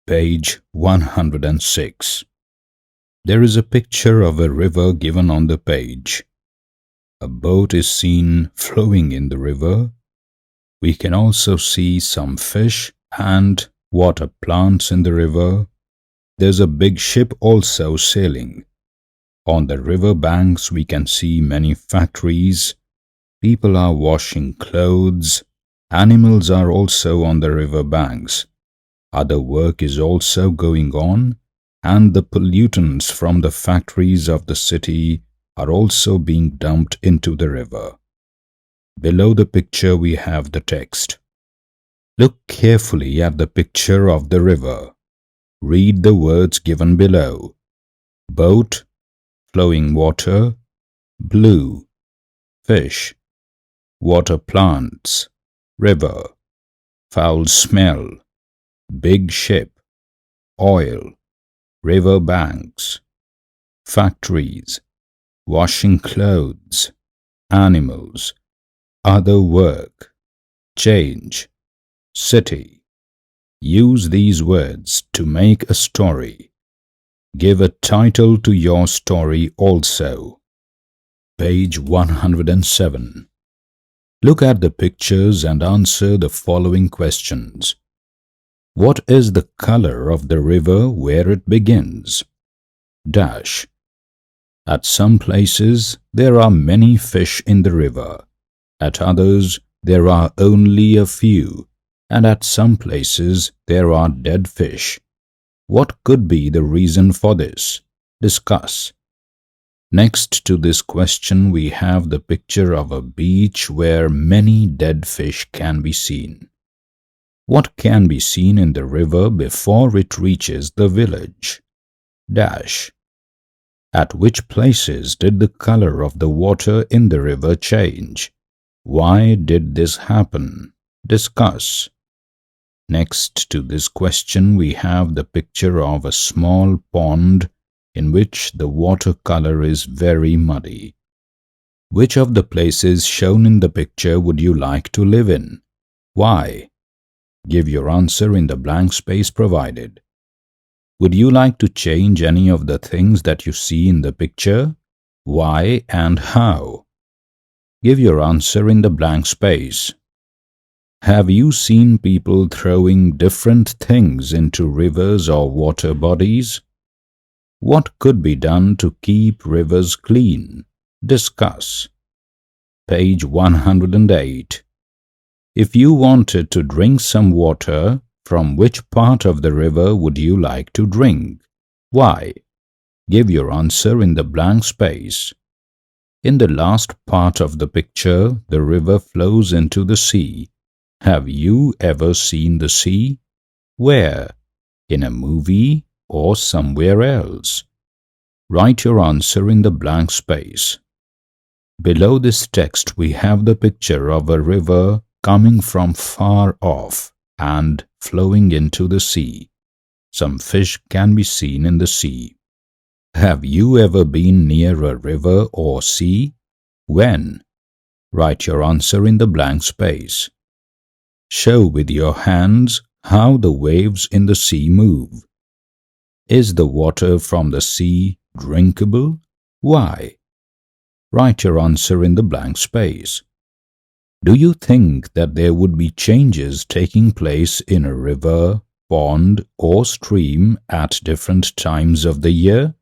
Page 106. There is a picture of a river given on the page. A boat is seen flowing in the river. We can also see some fish and water plants in the river. There's a big ship also sailing. On the river banks we can see many factories. People are washing clothes. Animals are also on the river banks. Other work is also going on, and the pollutants from the factories of the city are also being dumped into the river. Below the picture we have the text. Look carefully at the picture of the river. Read the words given below. Boat, flowing water, blue, fish, water plants, river, foul smell, big ship, oil, river banks, factories, washing clothes, animals, other work, change, city. Use these words to make a story. Give a title to your story also. Page 107. Look at the pictures and answer the following questions. What is the color of the river where it begins? Dash. At some places there are many fish in the river. At others there are only a few, and at some places there are dead fish. What could be the reason for this? Discuss. Next to this question we have the picture of a beach where many dead fish can be seen. What can be seen in the river before it reaches the village? Dash. At which places did the color of the water in the river change? Why did this happen? Discuss. Next to this question we have the picture of a small pond in which the water color is very muddy. Which of the places shown in the picture would you like to live in? Why? Give your answer in the blank space provided. Would you like to change any of the things that you see in the picture? Why and how? Give your answer in the blank space. Have you seen people throwing different things into rivers or water bodies? What could be done to keep rivers clean? Discuss. Page 108. If you wanted to drink some water, from which part of the river would you like to drink? Why? Give your answer in the blank space. In the last part of the picture, the river flows into the sea. Have you ever seen the sea? Where? In a movie or somewhere else? Write your answer in the blank space. Below this text we have the picture of a river coming from far off and flowing into the sea. Some fish can be seen in the sea. Have you ever been near a river or sea? When? Write your answer in the blank space. Show with your hands how the waves in the sea move. Is the water from the sea drinkable? Why? Write your answer in the blank space. Do you think that there would be changes taking place in a river, pond, or stream at different times of the year?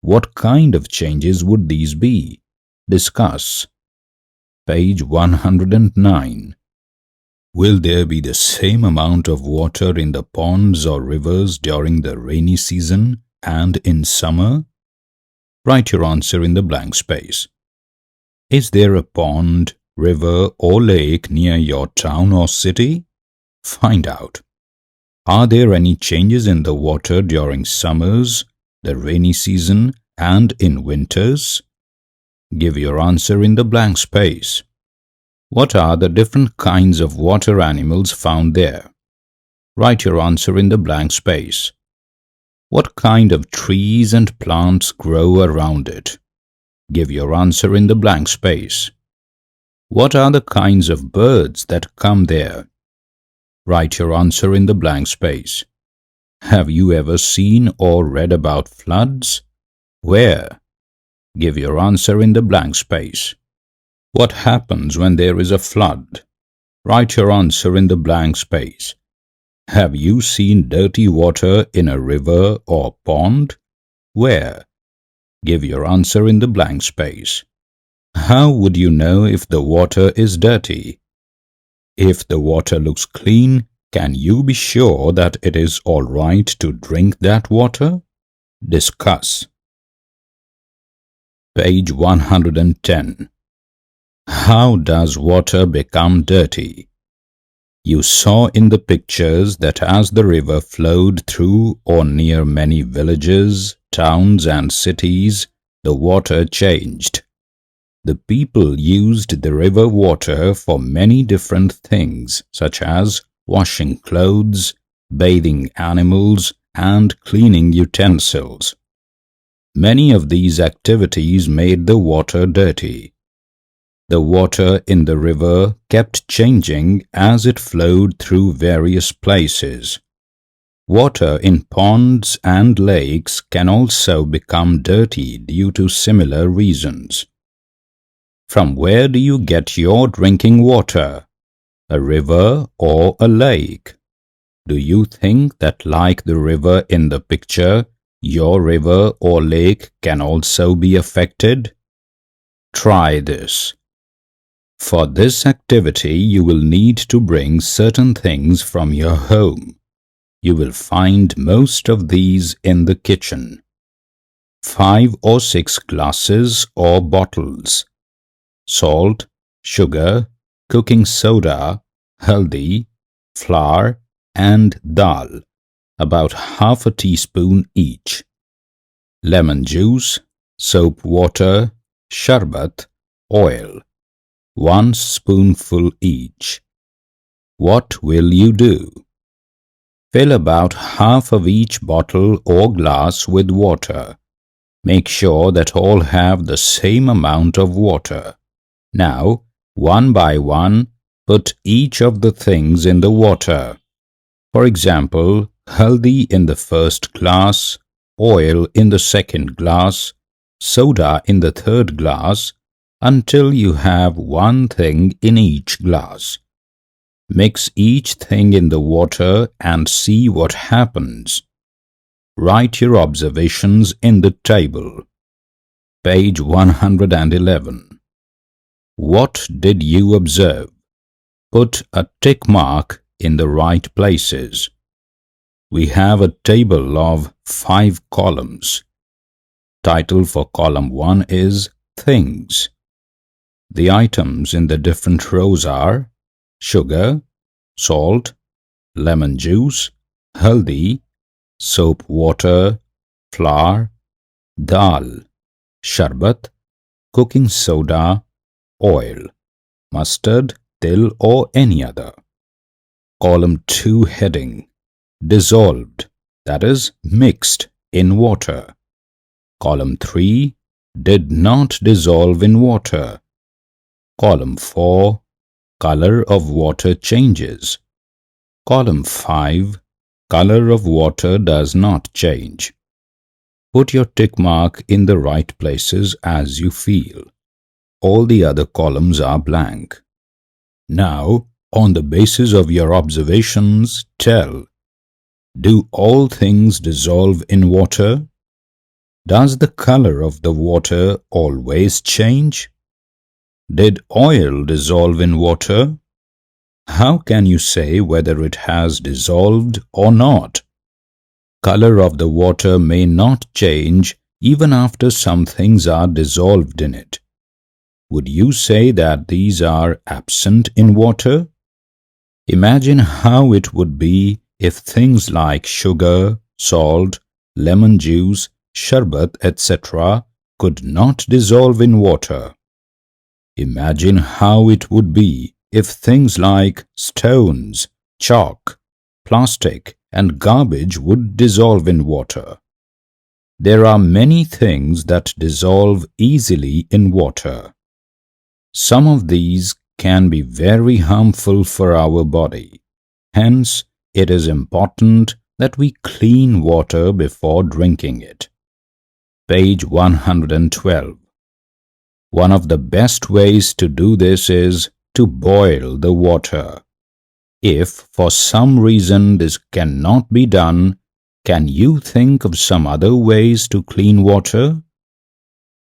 What kind of changes would these be? Discuss. Page 109. Will there be the same amount of water in the ponds or rivers during the rainy season and in summer? Write your answer in the blank space. Is there a pond, river, or lake near your town or city? Find out. Are there any changes in the water during summers, the rainy season, and in winters? Give your answer in the blank space. What are the different kinds of water animals found there? Write your answer in the blank space. What kind of trees and plants grow around it? Give your answer in the blank space. What are the kinds of birds that come there? Write your answer in the blank space. Have you ever seen or read about floods? Where? Give your answer in the blank space. What happens when there is a flood? Write your answer in the blank space. Have you seen dirty water in a river or pond? Where? Give your answer in the blank space. How would you know if the water is dirty? If the water looks clean, can you be sure that it is all right to drink that water? Discuss. Page 110. How does water become dirty? You saw in the pictures that as the river flowed through or near many villages, towns and cities, the water changed. The people used the river water for many different things, such as washing clothes, bathing animals, and cleaning utensils. Many of these activities made the water dirty. The water in the river kept changing as it flowed through various places. Water in ponds and lakes can also become dirty due to similar reasons. From where do you get your drinking water? A river or a lake? Do you think that, like the river in the picture, your river or lake can also be affected? Try this. For this activity, you will need to bring certain things from your home. You will find most of these in the kitchen. 5 or 6 glasses or bottles. Salt, sugar, cooking soda, haldi, flour, and dal, about half a teaspoon each. Lemon juice, soap water, sharbat, oil, 1 spoonful each. What will you do? Fill about half of each bottle or glass with water. Make sure that all have the same amount of water. Now, one by one, put each of the things in the water. For example, haldi in the first glass, oil in the second glass, soda in the third glass, until you have one thing in each glass. Mix each thing in the water and see what happens. Write your observations in the table. Page 111. What did you observe? Put a tick mark in the right places. We have a table of 5 columns. Title for column 1 is Things. The items in the different rows are sugar, salt, lemon juice, haldi, soap water, flour, dal, sharbat, cooking soda, oil, mustard, til or any other. Column 2 heading Dissolved, that is, mixed in water. Column 3 Did not dissolve in water. Column 4 Color of water changes. Column 5 Color of water does not change. Put your tick mark in the right places as you feel. All the other columns are blank. Now, on the basis of your observations, tell: do all things dissolve in water? Does the color of the water always change? Did oil dissolve in water? How can you say whether it has dissolved or not? Color of the water may not change even after some things are dissolved in it. Would you say that these are absent in water? Imagine how it would be if things like sugar, salt, lemon juice, sharbat, etc. could not dissolve in water. Imagine how it would be if things like stones, chalk, plastic, and garbage would dissolve in water. There are many things that dissolve easily in water. Some of these can be very harmful for our body. Hence, it is important that we clean water before drinking it. Page 112. One of the best ways to do this is to boil the water. If for some reason this cannot be done, can you think of some other ways to clean water?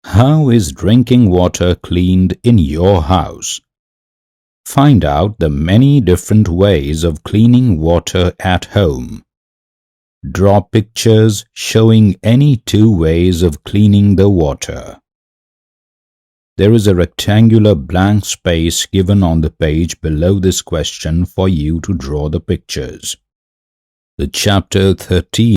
How is drinking water cleaned in your house? Find out the many different ways of cleaning water at home. Draw pictures showing any 2 ways of cleaning the water. There is a rectangular blank space given on the page below this question for you to draw the pictures. The chapter 13